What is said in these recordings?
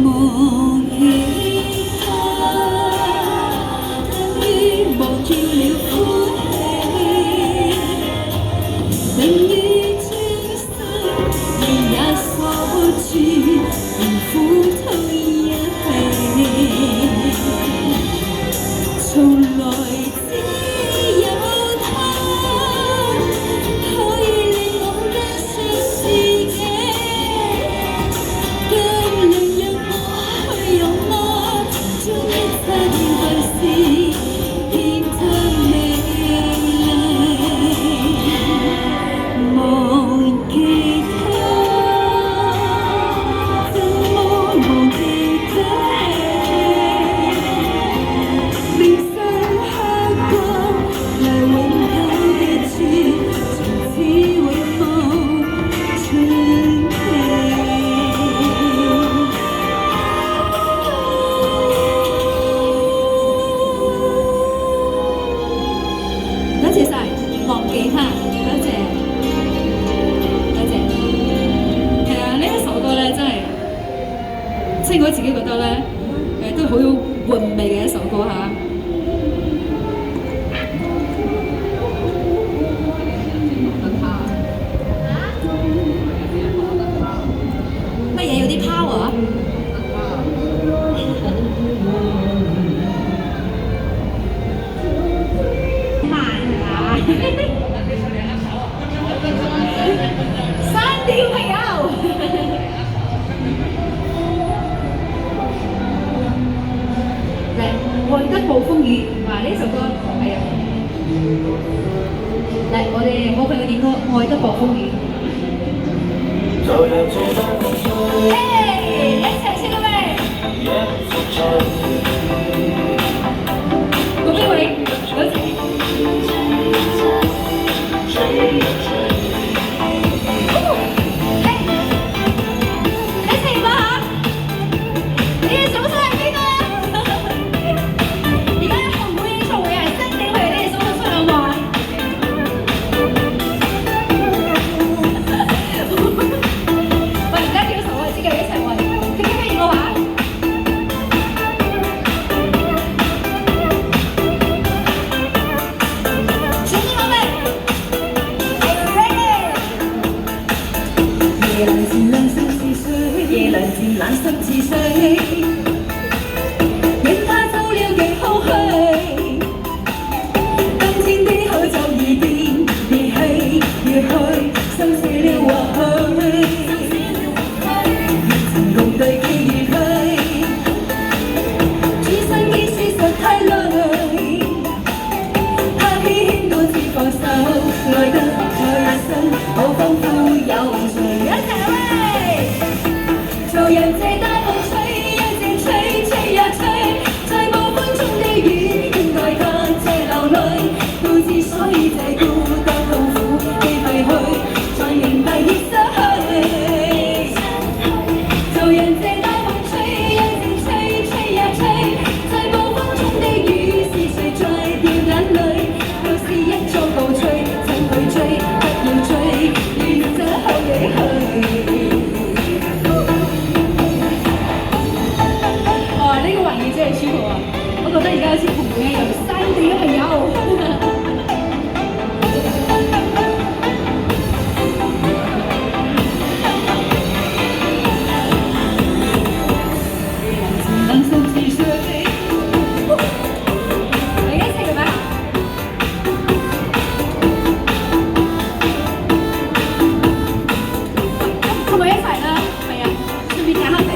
忘記他，等於忘掉了歡喜，等於清醒，仍也鎖住，仍苦痛一起。從來只有他，可以令我得上自己。更能讓我去擁握，將一切現在是變得美麗。忘記他，怎麼忘記他？臉上刻過來永久記住，從此永無春期。多謝晒，忘記他，多謝多謝。係啊，呢一首歌咧真係，即係我自己覺得咧，都好有韻味嘅一首歌嚇。乜嘢有啲 power？山雕朋友，嚟愛得暴風雨，呢首歌係啊，嚟我哋好朋友點歌《愛得暴風雨》。一齊先啦喂！個邊位？有請。夜涼自冷心似水，任他走了極空虛。今天的好就已變離去，越去心死了或許，曾共對記如佢，轉身見事實太累，他牽到至放手，愛得在一生好豐富有趣。做人這大風吹，一直吹，吹呀吹，在無風中的雨，應代他這流淚。不知所以這孤單痛苦既廢去，才明白已失去。做人這大風吹，一直吹，吹呀吹，在無風中的雨，是誰在掉眼淚？若是一遭暴吹，請去追，不要追，願這後離去。真係舒服啊！我覺得而家好似同樣有山地嘅朋友。你一齊嘅咩？咁咪一齊啦，係啊，順便揀下地。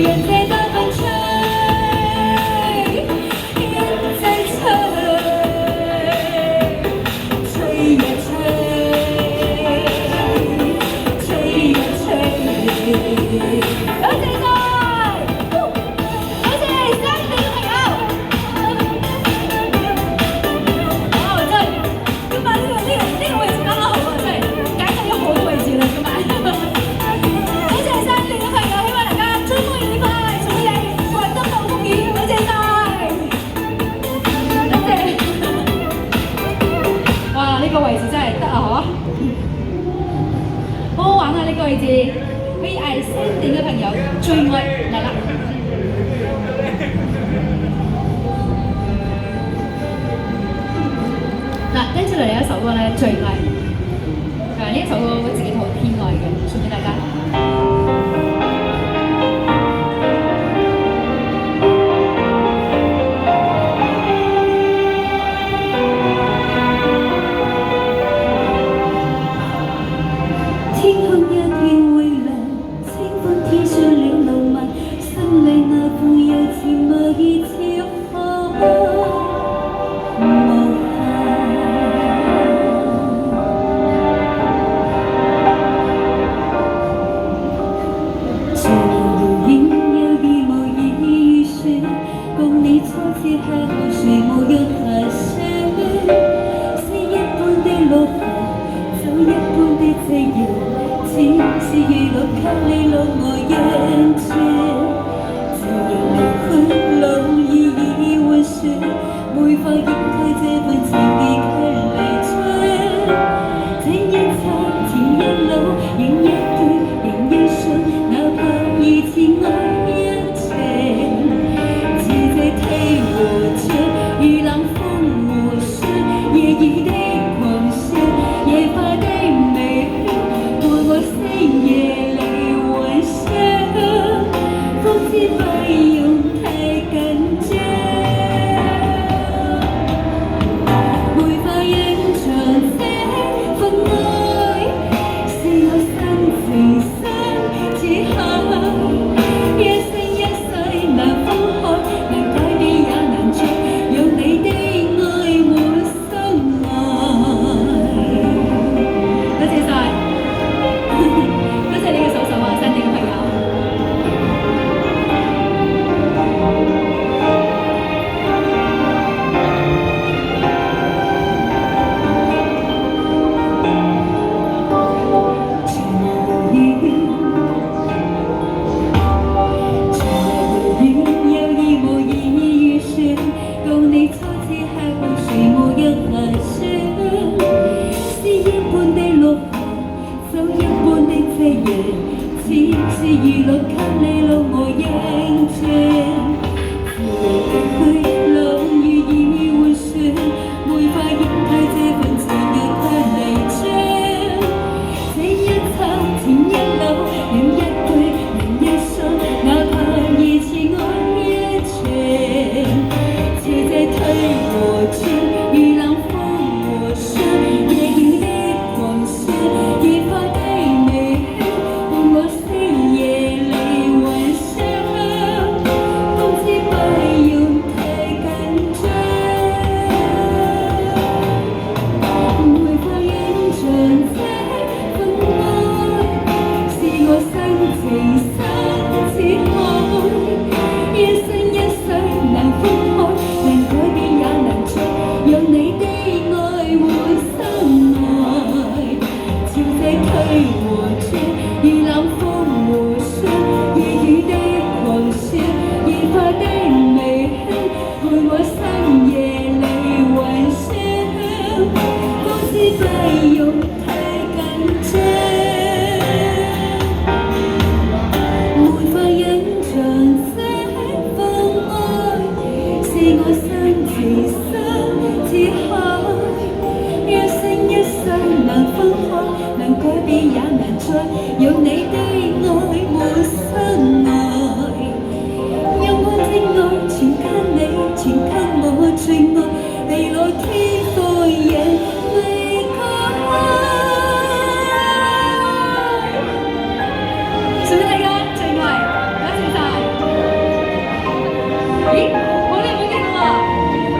人这大风吹，人在吹，吹呀吹，吹呀吹。多謝晒，多謝三位朋友。哇，真係今晚呢個位置啱啱好啊，真係揀到有好多位置啦，今晚。多謝三位朋友，希望大家周末愉快，祝你哋玩得好風雨，多謝晒，多謝。哇，呢個位置真係得啊，好好玩啊！呢個位置，可以嗌山頂嘅朋友最愛嚟啦。嗱，跟住嚟有一首歌咧，最愛。呢一首歌我自己好偏愛嘅，送俾大家。天空一片蔚藍，清風天上了浪漫，心裏那份又甜蜜似海無限。隨遙遠有意無意說，共你初次邂逅時無有遐想，是一般的落霞，走一般的夕陽。只是娛樂給你落我印象，夕陽離去，老意已換上，沒法掩蓋這份情意卻離場。這一切甜一老，仍一對，仍一雙，哪怕二次愛一場。自這梯和窗，如冷風和霜，夜雨的狂想，夜花的微香。我星夜裏幻想，方知不用太緊張，沒法隱藏這份愛，是我心情深此刻，一生一世難分開，能改變也難再，讓你的愛滿心愛。多謝晒。多謝你嘅手啊，山頂嘅朋友。長路遠有意無意預算，共你初次邂逅時無有遐想，是一般的落霞，走一般的夕陽，只是娛樂給你落我印象。自離去，冷雨已換上，沒法掩蓋這份情意卻離場。這一刻甜一老，人一對，人一雙，哪怕二次愛一場。自這梯和窗，如冷風和霜，夜雨的狂想，夜花的微香，伴我星夜裏幻想，方知不用太緊咦？